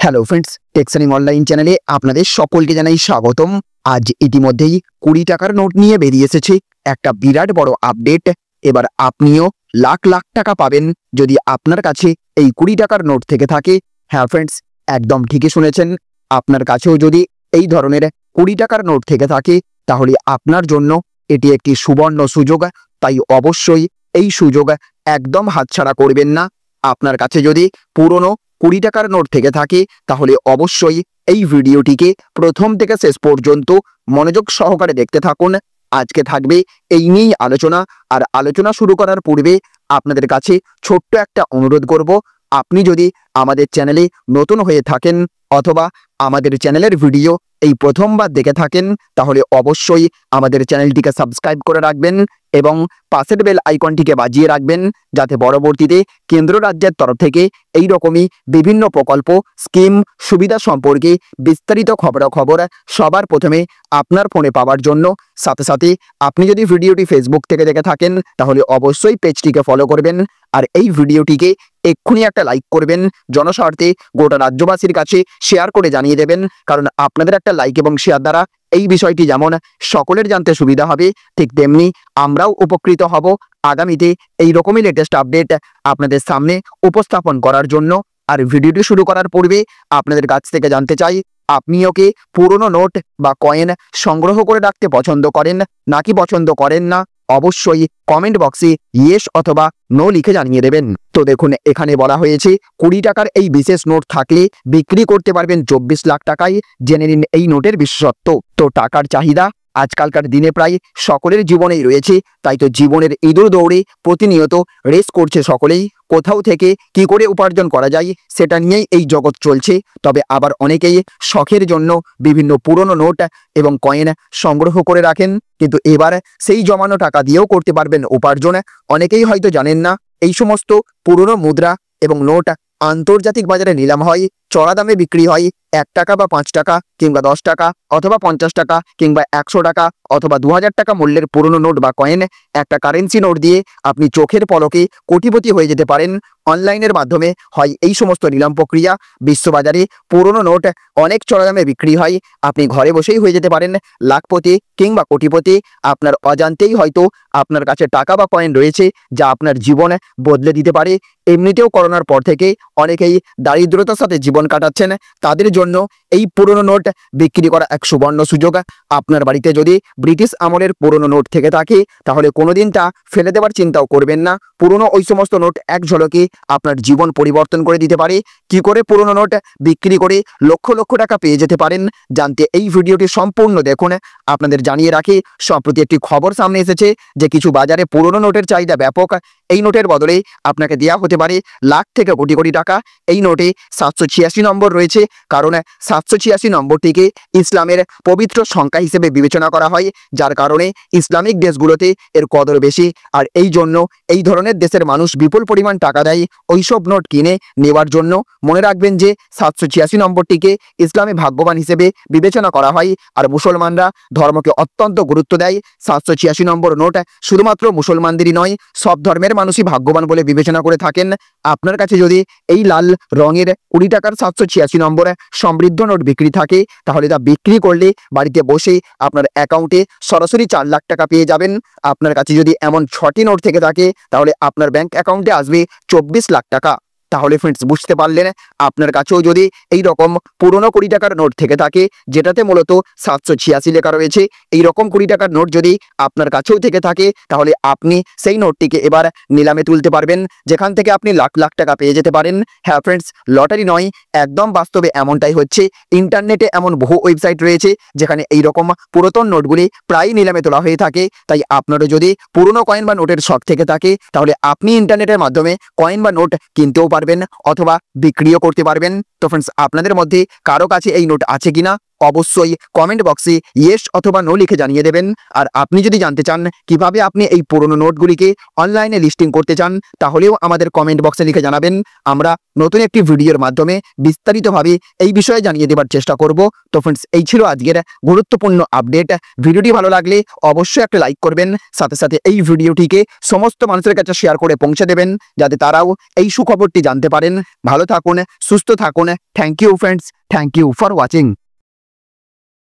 Hello friends, টেক্সানিং online চ্যানেলে আপনাদের সকলকে জানাই স্বাগতম। আজ ইতিমধ্যেই 20 টাকার নোট নিয়ে বেরিয়ে এসেছে একটা বিরাট বড় আপডেট। এবার আপনিও লাখ লাখ টাকা পাবেন যদি আপনার কাছে এই 20 টাকার নোট থেকে থাকে। হ্যাঁ ফ্রেন্ডস, একদম ঠিকই শুনেছেন। আপনার কাছেও যদি এই ধরনের 20 টাকার নোট থেকে থাকে তাহলে আপনার জন্য এটি একটি সুবর্ণ সুযোগ। তাই অবশ্যই এই সুযোগ একদম হাতছাড়া করবেন না। আপনার কাছে যদি পুরনো 20 টাকার নোট থেকে থাকে তাহলে অবশ্যই এই ভিডিওটিকে প্রথম থেকে শেষ পর্যন্ত মনোযোগ সহকারে দেখতে থাকুন। আজকে থাকবে এই নিয়েই আলোচনা। আর আলোচনা শুরু করার পূর্বে আপনাদের কাছে ছোট্ট একটা অনুরোধ করব, আপনি যদি আমাদের চ্যানেলে নতুন হয়ে থাকেন অথবা আমাদের চ্যানেলের ভিডিও এই প্রথমবার দেখে থাকেন তাহলে অবশ্যই আমাদের চ্যানেলটিকে সাবস্ক্রাইব করে রাখবেন এবং পাশের বেল আইকনটিকে বাজিয়ে রাখবেন, যাতে পরবর্তীতে কেন্দ্র রাজ্যের তরফ থেকে এই রকমই বিভিন্ন প্রকল্প, স্কিম, সুবিধা সম্পর্কে বিস্তারিত খবরাখবর সবার প্রথমে আপনার ফোনে পাওয়ার জন্য। সাথে সাথে আপনি যদি ভিডিওটি ফেসবুক থেকে দেখে থাকেন তাহলে অবশ্যই পেজটিকে ফলো করবেন আর এই ভিডিওটিকে এক্ষুনি একটা লাইক করবেন। জনস্বার্থে গোটা রাজ্যবাসীর কাছে শেয়ার করে জানিয়ে দেবেন, কারণ আপনাদের একটা লাইক এবং শেয়ার দ্বারা এই বিষয়টি যেমন সকলের জানতে সুবিধা হবে, ঠিক তেমনি আমরাও উপকৃত হব আগামীতে এই রকমই লেটেস্ট আপডেট আপনাদের সামনে উপস্থাপন করার জন্য। আর ভিডিওটি শুরু করার পূর্বে আপনাদের কাছ থেকে জানতে চাই, আপনিও কি পুরনো নোট বা কয়েন সংগ্রহ করে রাখতে পছন্দ করেন নাকি পছন্দ করেন না? অবশ্যই কমেন্ট বক্সে ইয়েস অথবা নো লিখে জানিয়ে দেবেন। তো দেখুন, এখানে বলা হয়েছে 20 টাকার এই বিশেষ নোট থাকলে বিক্রি করতে পারবেন 24 লাখ টাকায়। জেনে নিন এই নোটের বিশেষত্ব। তো টাকার চাহিদা আজকালকার দিনে প্রায় সকলের জীবনেই রয়েছে, তাই তো জীবনের ইঁদুর দৌড়ে প্রতিনিয়ত রেস করছে সকলেই। কোথাও থেকে কি করে উপার্জন করা যায় সেটা নিয়েই এই জগৎ চলছে। তবে আবার অনেকেই শখের জন্য বিভিন্ন পুরনো নোট এবং কয়েন সংগ্রহ করে রাখেন, কিন্তু এবার সেই জমানো টাকা দিয়েও করতে পারবেন উপার্জন। অনেকেই হয়তো জানেন না, এই সমস্ত পুরনো মুদ্রা এবং নোট আন্তর্জাতিক বাজারে নিলাম হয়, চড়া দামে বিক্রি হয়। 1 টাকা বা 5 টাকা কিংবা 10 টাকা অথবা 50 টাকা কিংবা 100 টাকা অথবা 2000 টাকা মূল্যের পুরনো নোট বা কয়েন, একটা কারেন্সি নোট দিয়ে আপনি চোখের পলকে কোটিপতি হয়ে যেতে পারেন। অনলাইনের মাধ্যমে হয় এই সমস্ত নিলাম প্রক্রিয়া। বিশ্ববাজারে পুরনো নোট অনেক চড়া দামে বিক্রি হয়। আপনি ঘরে বসেই হয়ে যেতে পারেন লাখপতি কিংবা কোটিপতি। আপনার অজান্তেই হয়তো আপনার কাছে টাকা বা কয়েন রয়েছে যা আপনার জীবন বদলে দিতে পারে। এমনিতেও করোনার পর থেকে অনেকেই দারিদ্রতার সাথে জীবন কাটাচ্ছেন, তাদের জন্য এই পুরনো নোট বিক্রি করা এক সুবর্ণ সুযোগ। আপনার বাড়িতে যদি ব্রিটিশ আমলের পুরনো নোট থেকে থাকে তাহলে কোনোদিন তা ফেলে দেওয়ার চিন্তাও করবেন না। পুরনো ওই সমস্ত নোট এক ঝলকে আপনার জীবন পরিবর্তন করে দিতে পারে। কি করে পুরনো নোট বিক্রি করে লক্ষ লক্ষ টাকা পেয়ে যেতে পারেন জানতে এই ভিডিওটি সম্পূর্ণ দেখুন। আপনাদের জানিয়ে রাখি, সম্প্রতি একটি খবর সামনে এসেছে যে কিছু বাজারে পুরনো নোটের চাহিদা ব্যাপক। এই নোটের বদলে আপনাকে দেওয়া হতে পারে লাখ থেকে কোটি কোটি টাকা। এই নোটে 786 নম্বর রয়েছে, কারণ 786 নম্বরটিকে ইসলামের পবিত্র সংখ্যা হিসেবে বিবেচনা করা হয়, যার কারণে ইসলামিক দেশগুলোতে এর কদর বেশি। আর এই জন্য এই ধরনের দেশের মানুষ বিপুল পরিমাণ টাকা দেয় ওইসব নোট কিনে নেওয়ার জন্য। মনে রাখবেন যে 786 নম্বরটিকে ইসলামে ভাগ্যবান হিসেবে বিবেচনা করা হয়, আর মুসলমানরা ধর্মকে অত্যন্ত গুরুত্ব দেয়। 786 নম্বর নোট শুধুমাত্র মুসলমানদেরই নয়, সব ধর্মের মানুষই ভাগ্যবান বলে বিবেচনা করে থাকেন। আপনার কাছে যদি এই লাল রঙের 20 টাকার 786 নম্বর সমৃদ্ধ নোট বিক্রি থাকে তাহলে তা বিক্রি করলে বাড়িতে বসে আপনার অ্যাকাউন্টে সরাসরি 4 লাখ টাকা পেয়ে যাবেন। আপনার কাছে যদি এমন 6টি নোট থেকে থাকে তাহলে আপনার ব্যাংক অ্যাকাউন্টে আসবে 24 লাখ টাকা। তাহলে ফ্রেন্ডস, বুঝতে পারলেন, আপনার কাছেও যদি এই রকম পুরনো 20 টাকার নোট থেকে থাকে যেটাতে মূলত 786 লেখা রয়েছে, এই রকম 20 টাকার নোট যদি আপনার কাছেও থেকে থাকে তাহলে আপনি সেই নোটটিকে এবার নিলামে তুলতে পারবেন, যেখান থেকে আপনি লাখ লাখ টাকা পেয়ে যেতে পারেন। হ্যাঁ ফ্রেন্ডস, লটারি নয়, একদম বাস্তবে এমনটাই হচ্ছে। ইন্টারনেটে এমন বহু ওয়েবসাইট রয়েছে যেখানে এই রকম পুরাতন নোটগুলি প্রায় নিলামে তোলা হয়ে থাকে। তাই আপনারও যদি পুরনো কয়েন বা নোটের শখ থেকে থাকে তাহলে আপনি ইন্টারনেটের মাধ্যমে কয়েন বা নোট কিনতেও পারবেন অথবা বিক্রিও করতে পারবেন। তো ফ্রেন্ডস, আপনাদের মধ্যে কারো কাছে এই নোট আছে কিনা অবশ্যই কমেন্ট বক্সে ইয়েস অথবা নো লিখে জানিয়ে দেবেন। আর আপনি যদি জানতে চান কিভাবে আপনি এই পুরনো নোটগুলিকে অনলাইনে লিস্টিং করতে চান, তাহলেও আমাদের কমেন্ট বক্সে লিখে জানাবেন। আমরা নতুন একটি ভিডিওর মাধ্যমে বিস্তারিতভাবে এই বিষয়ে জানিয়ে দেওয়ার চেষ্টা করব। তো ফ্রেন্ডস, এই ছিল আজকের গুরুত্বপূর্ণ আপডেট। ভিডিওটি ভালো লাগলে অবশ্যই একটা লাইক করবেন, সাথে সাথে এই ভিডিওটিকে সমস্ত মানুষের কাছে শেয়ার করে পৌঁছে দেবেন, যাতে তারাও এই সুখবরটি জানতে পারেন। ভালো থাকুন, সুস্থ থাকুন। Thank you friends, thank you for watching.